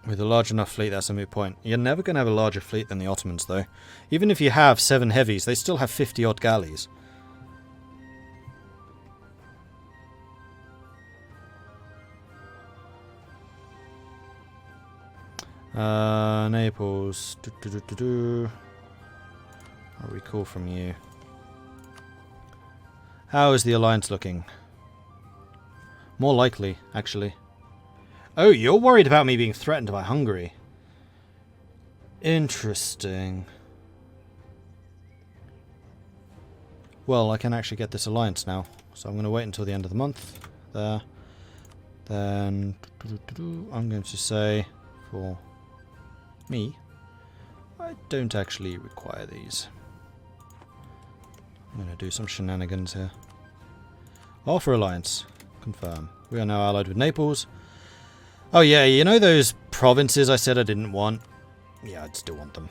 With a large enough fleet, that's a moot point. You're never going to have a larger fleet than the Ottomans, though. Even if you have 7 heavies, they still have 50-odd galleys. Naples. I'll recall from you. How is the alliance looking? More likely, actually. Oh, you're worried about me being threatened by Hungary. Interesting. Well, I can actually get this alliance now. So I'm going to wait until the end of the month. There. Then I'm going to say for me, I don't actually require these. I'm going to do some shenanigans here. Offer alliance. Confirm. We are now allied with Naples. Oh yeah, you know those provinces I said I didn't want? Yeah, I'd still want them.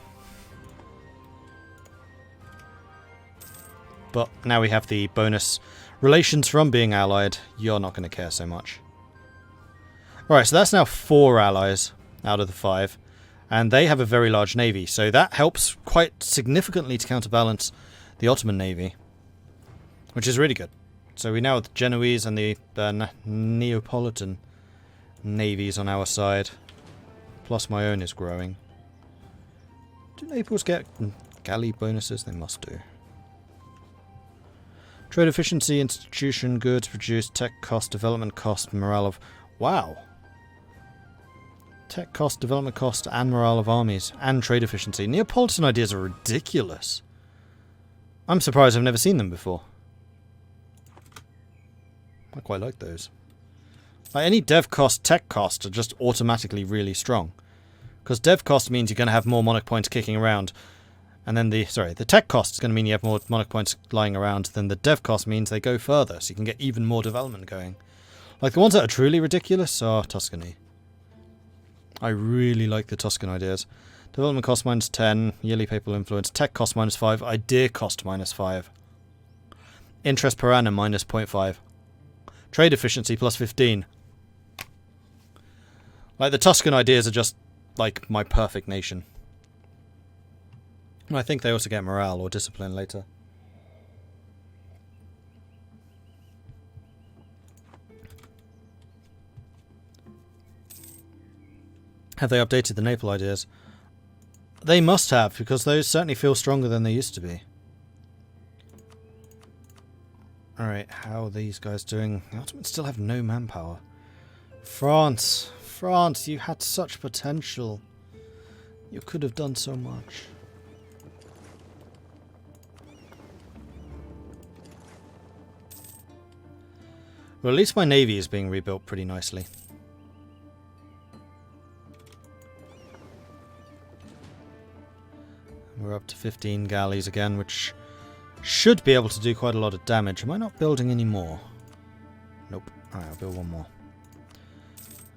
But now we have the bonus relations from being allied. You're not going to care so much. Alright, so that's now 4 allies out of the 5. And they have a very large navy. So that helps quite significantly to counterbalance the Ottoman navy. Which is really good. So we now have the Genoese and the Neapolitan navies on our side. Plus my own is growing. Do Naples get galley bonuses? They must do. Trade efficiency, institution, goods produced, tech cost, development cost, morale of... Wow! Tech cost, development cost, and morale of armies. And trade efficiency. Neapolitan ideas are ridiculous. I'm surprised I've never seen them before. I quite like those. Like any dev cost, tech cost are just automatically really strong. Because dev cost means you're going to have more monarch points kicking around. And then the tech cost is going to mean you have more monarch points lying around. Then the dev cost means they go further, so you can get even more development going. Like the ones that are truly ridiculous are Tuscany. I really like the Tuscan ideas. Development cost minus 10, yearly papal influence, tech cost minus 5, idea cost minus 5. Interest per annum minus 0.5. Trade efficiency plus 15. Like the Tuscan ideas are just like my perfect nation. And I think they also get morale or discipline later. Have they updated the Naples ideas? They must have, because those certainly feel stronger than they used to be. Alright, how are these guys doing? The Ottomans still have no manpower. France! France, you had such potential. You could have done so much. Well, at least my navy is being rebuilt pretty nicely. We're up to 15 galleys again, which should be able to do quite a lot of damage. Am I not building any more? Nope. Alright, I'll build one more.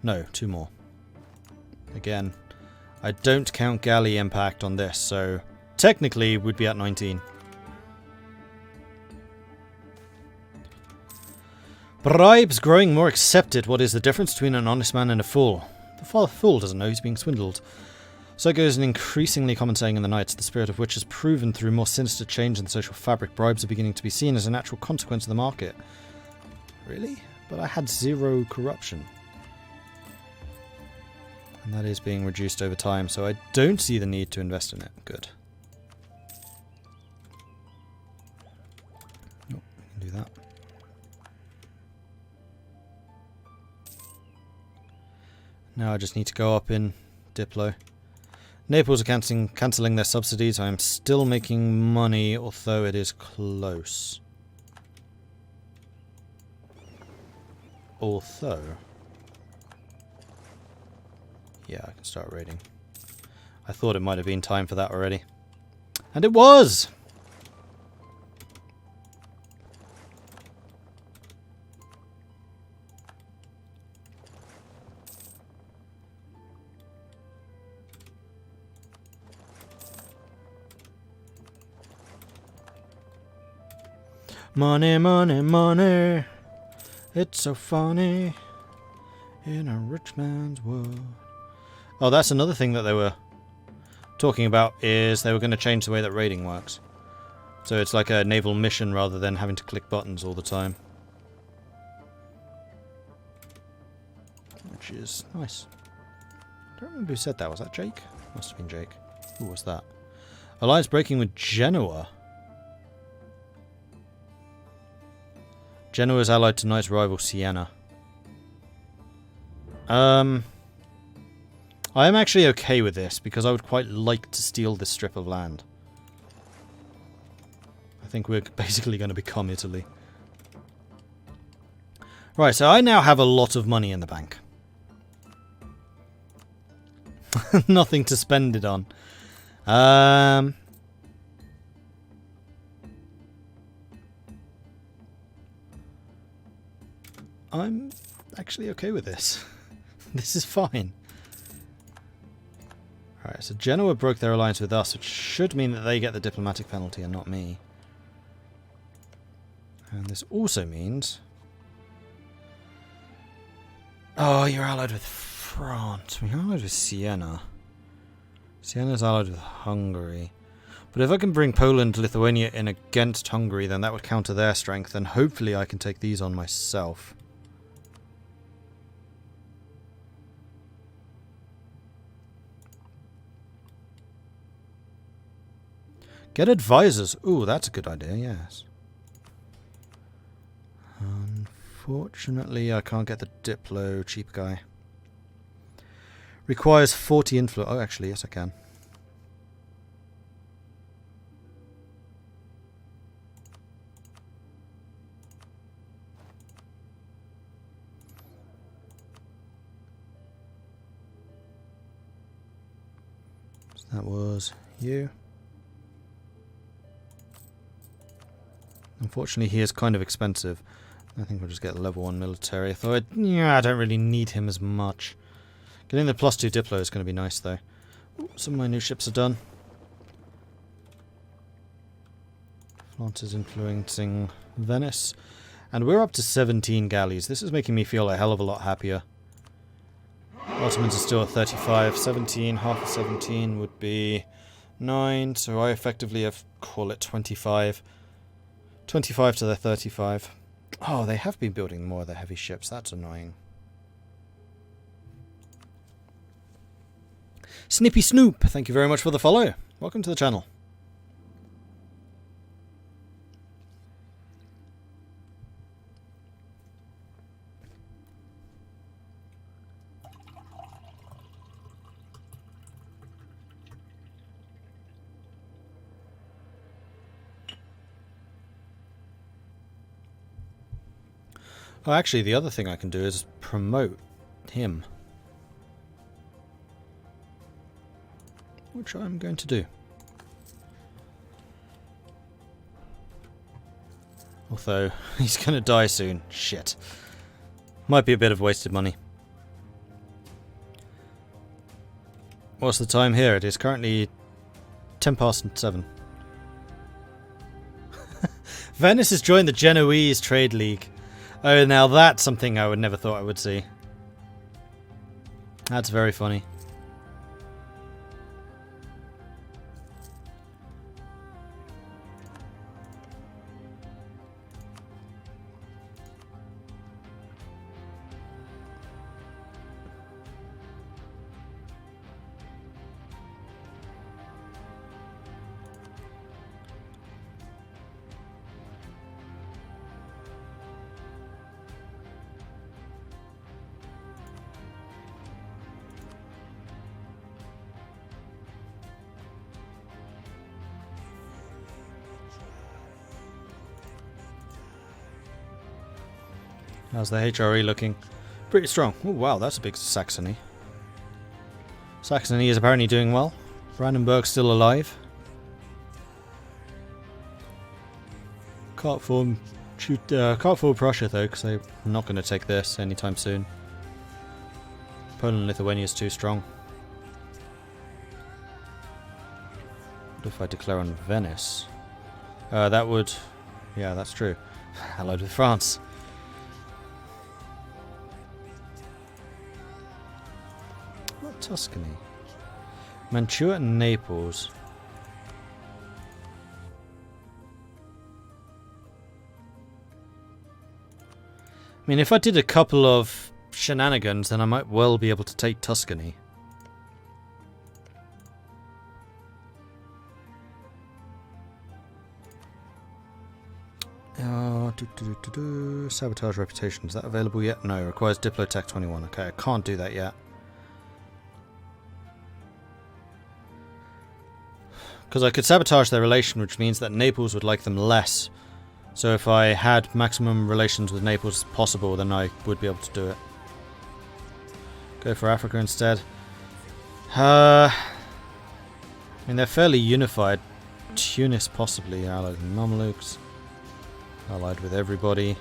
No, 2 more. Again, I don't count galley impact on this, so technically we'd be at 19. Bribes growing more accepted. What is the difference between an honest man and a fool? The fool doesn't know he's being swindled. So goes an increasingly common saying in the Knights, the spirit of which has proven through more sinister change in the social fabric. Bribes are beginning to be seen as a natural consequence of the market. Really? But I had 0 corruption. And that is being reduced over time, so I don't see the need to invest in it. Good. Nope, we can do that. Now I just need to go up in Diplo. Naples are cancelling their subsidies. I am still making money, although it is close. Although... yeah, I can start raiding. I thought it might have been time for that already. And it was! Money, money, money. It's so funny in a rich man's world. Oh, that's another thing that they were talking about, is they were going to change the way that raiding works. So it's like a naval mission rather than having to click buttons all the time. Which is nice. I don't remember who said that. Was that Jake? Must have been Jake. Who was that? Alliance breaking with Genoa. Genoa is allied to Knight's rival Siena. I am actually okay with this, because I would quite like to steal this strip of land. I think we're basically going to become Italy. Right, so I now have a lot of money in the bank. Nothing to spend it on. I'm actually okay with this. This is fine. Alright, so Genoa broke their alliance with us, which should mean that they get the diplomatic penalty and not me. And this also means... Oh, you're allied with France. We're allied with Siena. Siena's allied with Hungary. But if I can bring Poland, Lithuania in against Hungary, then that would counter their strength, and hopefully I can take these on myself. Get advisors. Ooh, that's a good idea, yes. Unfortunately, I can't get the Diplo cheap guy. Requires 40 influence. Oh, actually, yes, I can. So that was you. Unfortunately, he is kind of expensive. I think we'll just get level 1 military. Yeah, I don't really need him as much. Getting the +2 Diplo is going to be nice, though. Ooh, some of my new ships are done. France is influencing Venice. And we're up to 17 galleys. This is making me feel a hell of a lot happier. Ottomans are still at 35. 17, half of 17 would be 9. So I effectively have, call it 25. 25 to their 35. Oh, they have been building more of their heavy ships. That's annoying. Snippy Snoop, thank you very much for the follow. Welcome to the channel. Oh, actually, the other thing I can do is promote him. Which I'm going to do. Although, he's going to die soon. Shit. Might be a bit of wasted money. What's the time here? It is currently 7:10. Venice has joined the Genoese Trade League. Oh, now that's something I would never thought I would see. That's very funny. How's the HRE looking? Pretty strong. Oh wow, that's a big Saxony. Saxony is apparently doing well. Brandenburg's still alive. Can't form Prussia though, because they're not going to take this anytime soon. Poland and Lithuania is too strong. What if I declare on Venice? That would... Yeah, that's true. Allied with France. Not Tuscany. Mantua and Naples. I mean, if I did a couple of shenanigans, then I might well be able to take Tuscany. Sabotage reputation. Is that available yet? No. Requires Diplotech 21. Okay, I can't do that yet. Because I could sabotage their relation, which means that Naples would like them less. So if I had maximum relations with Naples possible, then I would be able to do it. Go for Africa instead. I mean, they're fairly unified. Tunis possibly, allied with Mamelukes. Allied with everybody.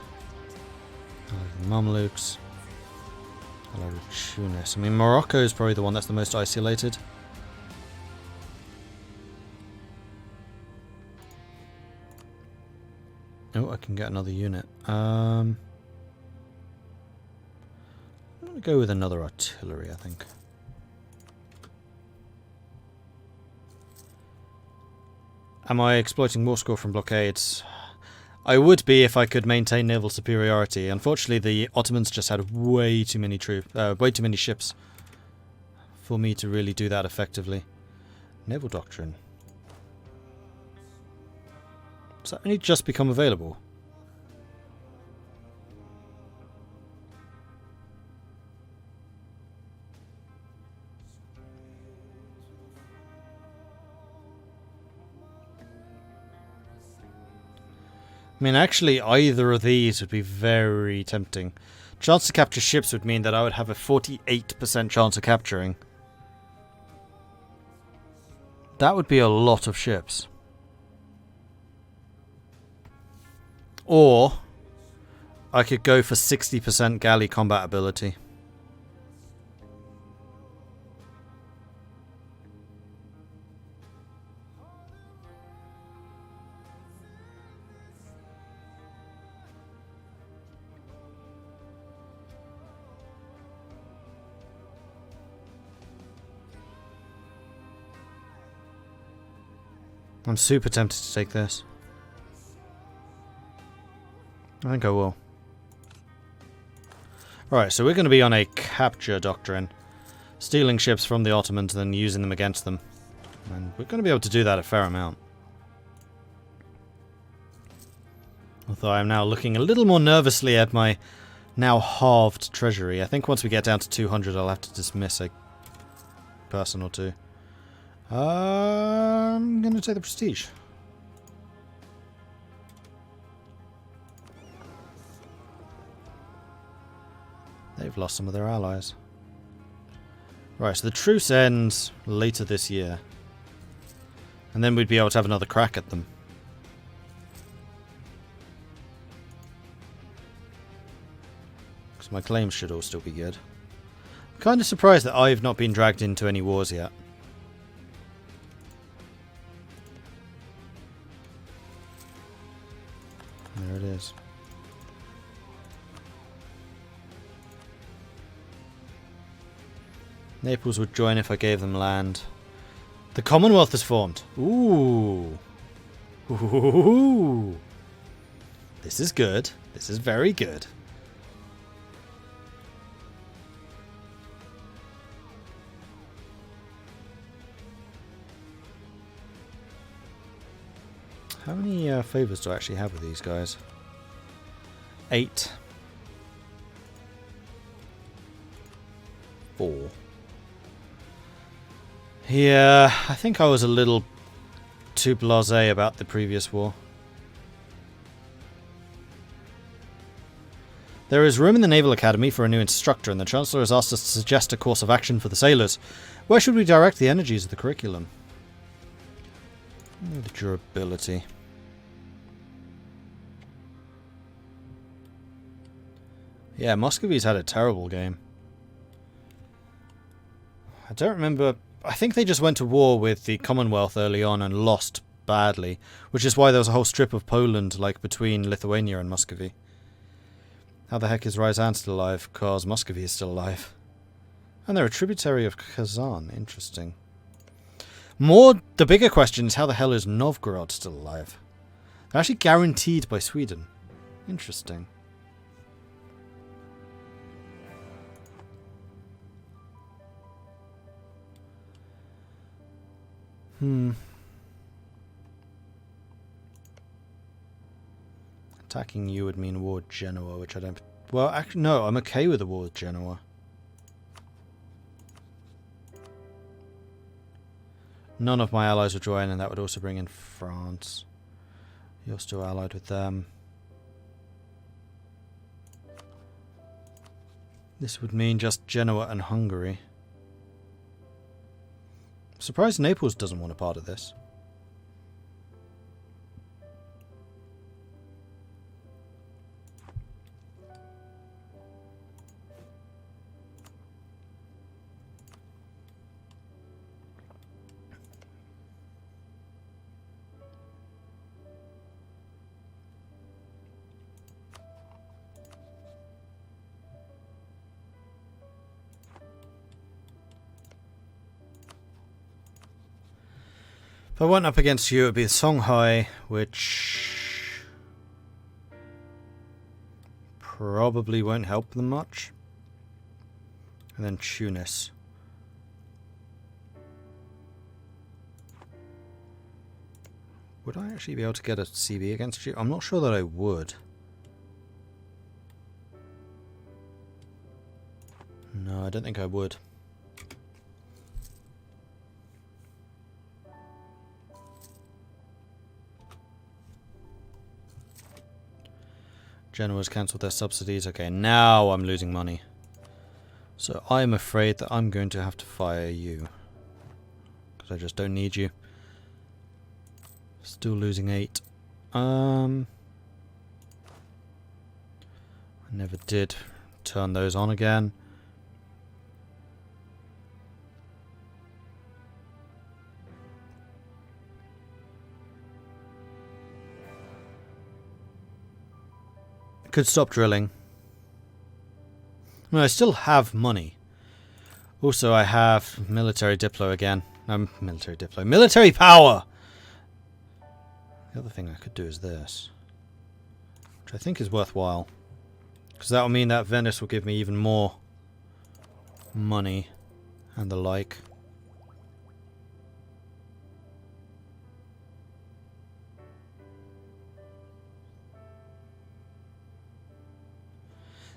Allied with Mamelukes. Allied with Tunis. I mean, Morocco is probably the one that's the most isolated. Oh, I can get another unit. I'm going to go with another artillery, I think. Am I exploiting war score from blockades? I would be if I could maintain naval superiority. Unfortunately, the Ottomans just had way too many ships for me to really do that effectively. Naval doctrine. Does that only just become available? I mean, actually, either of these would be very tempting. Chance to capture ships would mean that I would have a 48% chance of capturing. That would be a lot of ships. Or I could go for 60% galley combat ability. I'm super tempted to take this. I think I will. Right, so we're going to be on a capture doctrine. Stealing ships from the Ottomans and then using them against them. And we're going to be able to do that a fair amount. Although I'm now looking a little more nervously at my now halved treasury. I think once we get down to 200 I'll have to dismiss a person or two. I'm going to take the prestige. They've lost some of their allies. Right, so the truce ends later this year. And then we'd be able to have another crack at them. Because my claims should all still be good. I'm kind of surprised that I've not been dragged into any wars yet. There it is. Naples would join if I gave them land. The Commonwealth is formed. Ooh. Ooh. This is good. This is very good. How many favours do I actually have with these guys? 8. 4. Yeah, I think I was a little too blasé about the previous war. There is room in the Naval Academy for a new instructor, and the Chancellor has asked us to suggest a course of action for the sailors. Where should we direct the energies of the curriculum? The durability. Yeah, Muscovy's had a terrible game. I don't remember... I think they just went to war with the Commonwealth early on and lost badly, which is why there was a whole strip of Poland, like, between Lithuania and Muscovy. How the heck is Ryazan still alive? Because Muscovy is still alive. And they're a tributary of Kazan. Interesting. The bigger question is how the hell is Novgorod still alive? They're actually guaranteed by Sweden. Interesting. Attacking you would mean war with Genoa, which I don't... Well, actually, no, I'm okay with a war with Genoa. None of my allies would join, and that would also bring in France. You're still allied with them. This would mean just Genoa and Hungary. I'm surprised Naples doesn't want a part of this. If I went up against you, it would be Songhai, which probably won't help them much. And then Tunis. Would I actually be able to get a CB against you? I'm not sure that I would. No, I don't think I would. Genoa's cancelled their subsidies. Okay, now I'm losing money. So I'm afraid that I'm going to have to fire you. Because I just don't need you. Still losing 8. I never did turn those on again. Could stop drilling. No, I still have money. Also, I have military diplo again. Military diplo. Military power! The other thing I could do is this. Which I think is worthwhile. Because that will mean that Venice will give me even more money and the like.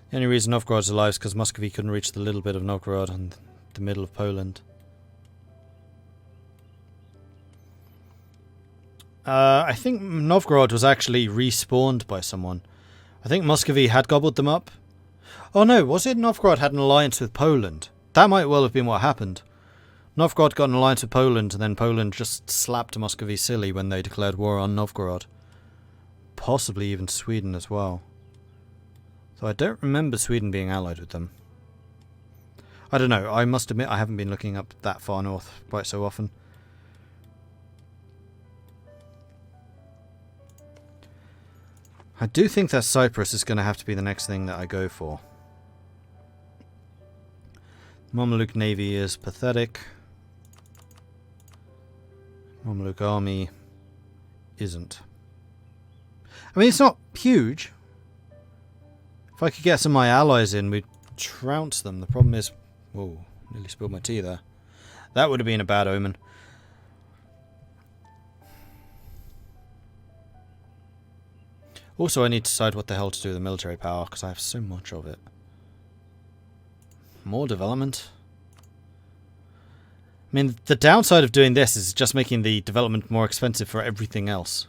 The only reason Novgorod's alive is because Muscovy couldn't reach the little bit of Novgorod and the middle of Poland. I think Novgorod was actually respawned by someone. I think Muscovy had gobbled them up. Oh no, was it Novgorod had an alliance with Poland? That might well have been what happened. Novgorod got an alliance with Poland, and then Poland just slapped Muscovy silly when they declared war on Novgorod. Possibly even Sweden as well. So I don't remember Sweden being allied with them. I don't know, I must admit I haven't been looking up that far north quite so often. I do think that Cyprus is going to have to be the next thing that I go for. Mamluk Navy is pathetic. Mamluk Army isn't. I mean, it's not huge. If I could get some of my allies in, we'd trounce them. The problem is... Whoa, nearly spilled my tea there. That would have been a bad omen. Also, I need to decide what the hell to do with the military power, because I have so much of it. More development? I mean, the downside of doing this is just making the development more expensive for everything else.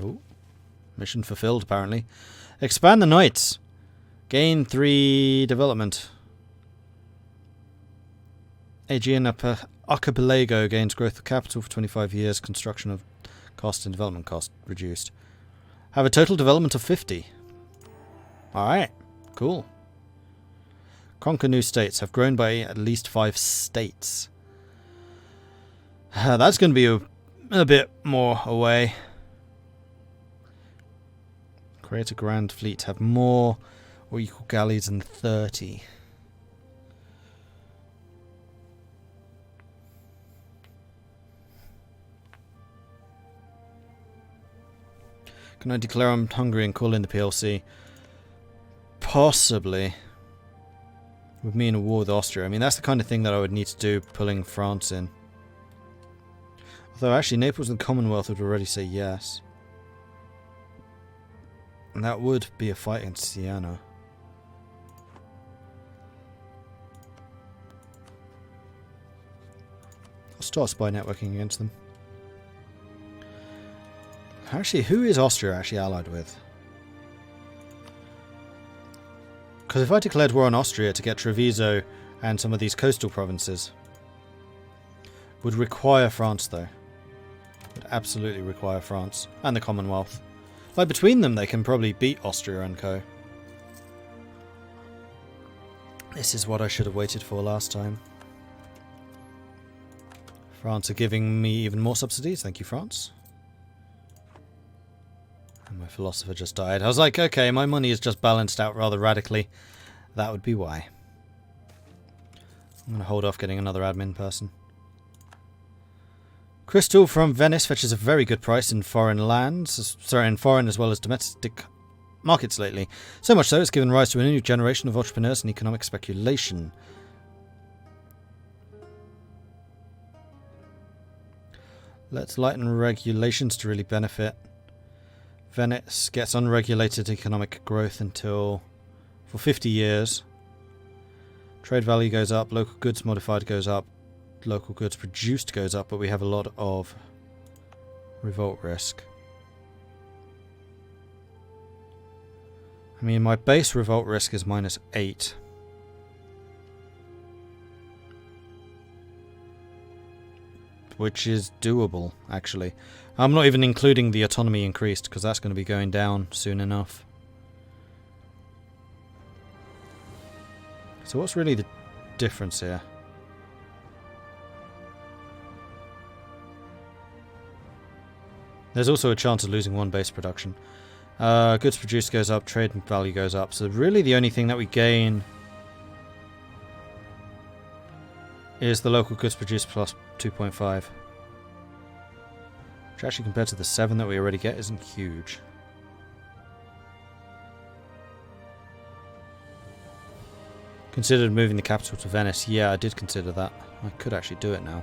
Oh. Mission fulfilled, apparently. Expand the Knights. Gain 3 development. Aegean Archipelago gains growth of capital for 25 years. Construction of cost and development cost reduced. Have a total development of 50. Alright. Cool. Conquer new states. Have grown by at least 5 states. That's going to be a bit more away. Create a grand fleet. Have more or equal galleys than 30. Can I declare I'm hungry and call in the PLC? Possibly. With me in a war with Austria. I mean, that's the kind of thing that I would need to do, pulling France in. Although, actually, Naples and the Commonwealth would already say yes. And that would be a fight against Siena. I'll start spy networking against them. Actually, who is Austria actually allied with? Because if I declared war on Austria to get Treviso and some of these coastal provinces, would require France though. Would absolutely require France. And the Commonwealth. Like between them they can probably beat Austria and co. This is what I should have waited for last time. France are giving me even more subsidies. Thank you, France. And my philosopher just died. I was like, okay, my money is just balanced out rather radically. That would be why. I'm going to hold off getting another admin person. Crystal from Venice fetches a very good price in foreign lands. Sorry, in foreign as well as domestic markets lately. So much so it's given rise to a new generation of entrepreneurs and economic speculation. Let's lighten regulations to really benefit. Venice gets unregulated economic growth until for 50 years. Trade value goes up, local goods modified goes up, local goods produced goes up, but we have a lot of revolt risk. I mean, my base revolt risk is -8. Which is doable, actually. I'm not even including the autonomy increased, because that's going to be going down soon enough. So what's really the difference here? There's also a chance of losing one base production. Goods produced goes up, trade value goes up. So really the only thing that we gain is the local goods produced plus 2.5. Which actually compared to the 7 that we already get isn't huge. Considered moving the capital to Venice. Yeah, I did consider that. I could actually do it now.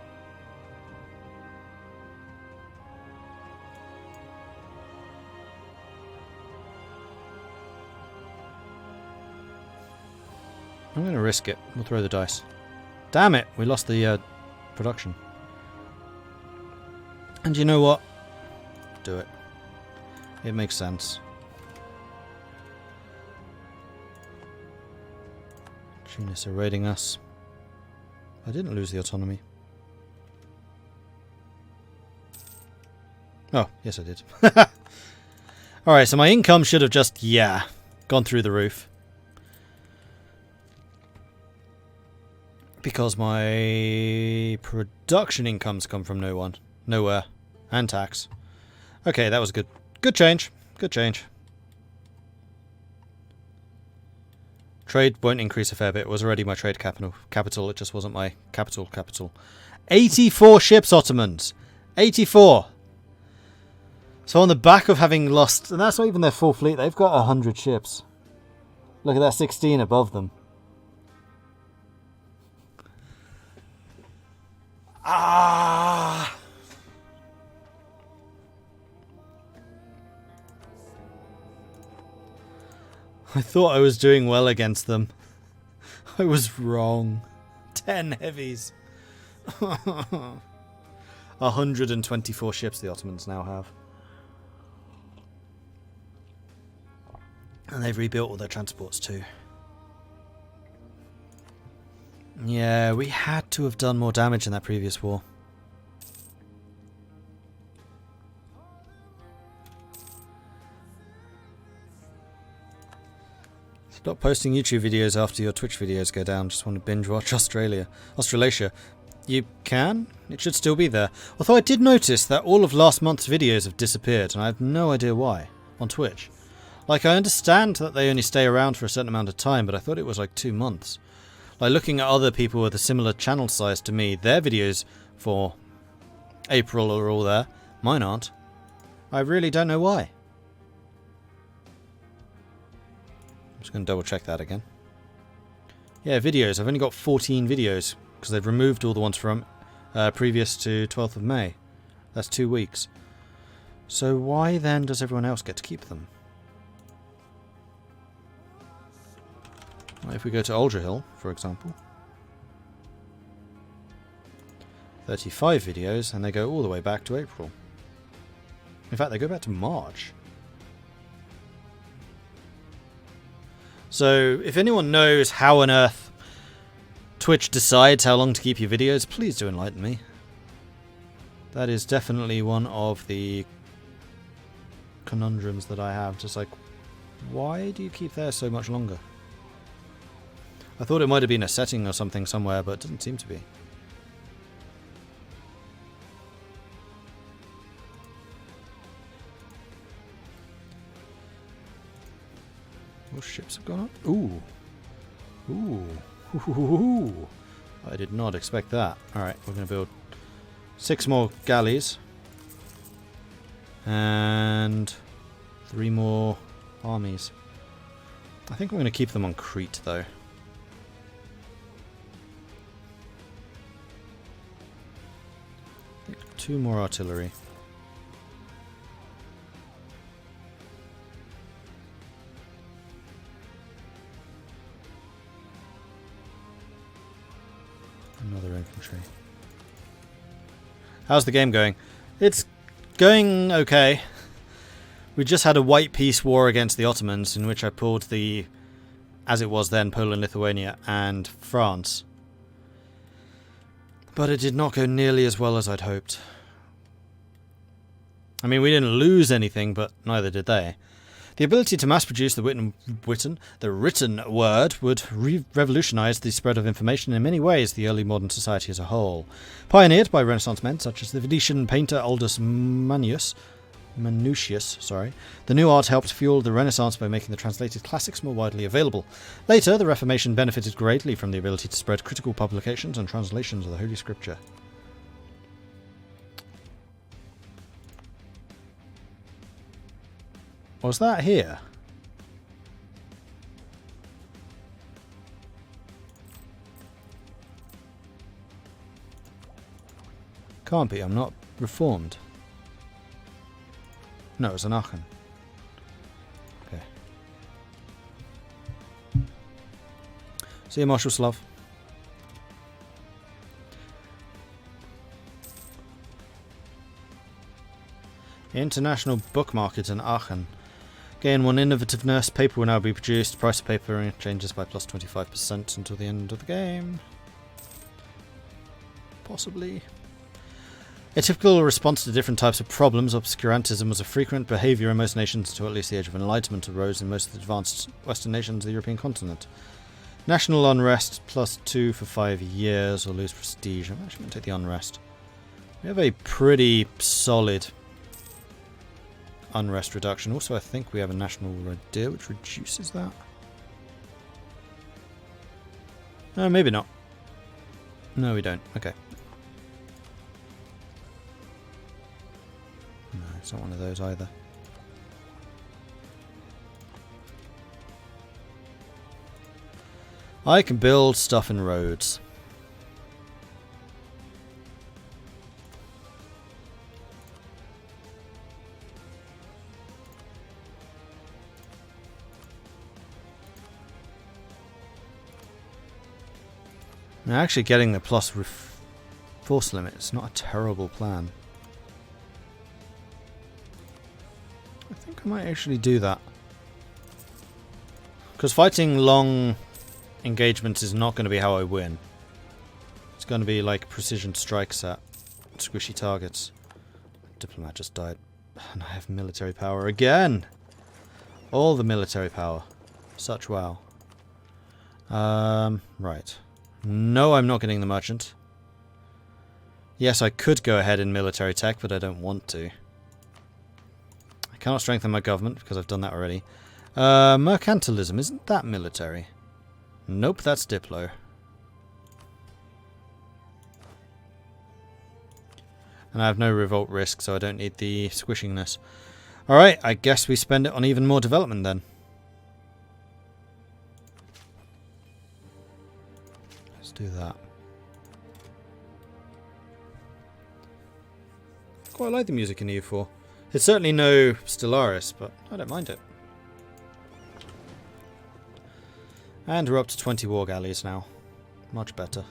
I'm going to risk it. We'll throw the dice. Damn it! We lost the production. And you know what? Do it. It makes sense. Tunis are raiding us. I didn't lose the autonomy. Oh, yes I did. Alright, so my income should have just, gone through the roof. Because my production incomes come from nowhere. And tax. Okay, that was good. Good change. Good change. Trade won't increase a fair bit. It was already my trade capital. It just wasn't my capital. 84 ships, Ottomans. 84. So on the back of having lost... And that's not even their full fleet. They've got 100 ships. Look at that 16 above them. Ah! I thought I was doing well against them. I was wrong. 10 heavies. 124 ships the Ottomans now have. And they've rebuilt all their transports too. Yeah, we had to have done more damage in that previous war. Stop posting YouTube videos after your Twitch videos go down. Just want to binge watch Australasia. You can? It should still be there. Although I did notice that all of last month's videos have disappeared, and I have no idea why, on Twitch. Like, I understand that they only stay around for a certain amount of time, but I thought it was like 2 months. Like, looking at other people with a similar channel size to me, their videos for April are all there. Mine aren't. I really don't know why. Just going to double check that again. Yeah, videos. I've only got 14 videos because they've removed all the ones from previous to 12th of May. That's 2 weeks. So why then does everyone else get to keep them? Well, if we go to Alderhill, for example, 35 videos, and they go all the way back to April. In fact, they go back to March. So, if anyone knows how on earth Twitch decides how long to keep your videos, please do enlighten me. That is definitely one of the conundrums that I have. Just like, why do you keep theirs so much longer? I thought it might have been a setting or something somewhere, but it doesn't seem to be. More ships have gone up. Ooh. Ooh. Ooh. I did not expect that. Alright, we're going to build 6 more galleys. And 3 more armies. I think I'm going to keep them on Crete, though. 2 more artillery. Another infantry. How's the game going? It's going okay. We just had a white peace war against the Ottomans in which I pulled the, as it was then, Poland, Lithuania and France. But it did not go nearly as well as I'd hoped. I mean, we didn't lose anything, but neither did they. The ability to mass-produce the written word would revolutionize the spread of information in many ways the early modern society as a whole. Pioneered by Renaissance men such as the Venetian painter Aldus Manutius, the new art helped fuel the Renaissance by making the translated classics more widely available. Later, the Reformation benefited greatly from the ability to spread critical publications and translations of the Holy Scripture. Was that here? Can't be, I'm not reformed. No, it was an Aachen. Okay. See you, Marshal Slav. International book market in Aachen. Gain 1 innovativeness. Paper will now be produced. Price of paper changes by plus 25% until the end of the game. Possibly. A typical response to different types of problems, obscurantism was a frequent behaviour in most nations until at least the Age of Enlightenment arose in most of the advanced Western nations of the European continent. National unrest plus 2 for 5 years or lose prestige. I'm actually going to take the unrest. We have a pretty solid unrest reduction. Also, I think we have a national idea which reduces that. No, maybe not. No, we don't. Okay. No, it's not one of those either. I can build stuff in Rhodes. Now, actually getting the plus force limit is not a terrible plan. I think I might actually do that. Because fighting long engagements is not going to be how I win. It's going to be like precision strikes at squishy targets. Diplomat just died. And I have military power again! All the military power. Such wow. Right. No, I'm not getting the merchant. Yes, I could go ahead in military tech, but I don't want to. I cannot strengthen my government, because I've done that already. Mercantilism, isn't that military? Nope, that's Diplo. And I have no revolt risk, so I don't need the squishingness. Alright, I guess we spend it on even more development then. Let's do that. Quite like the music in EU4. It's certainly no Stellaris, but I don't mind it. And we're up to 20 war galleys now. Much better.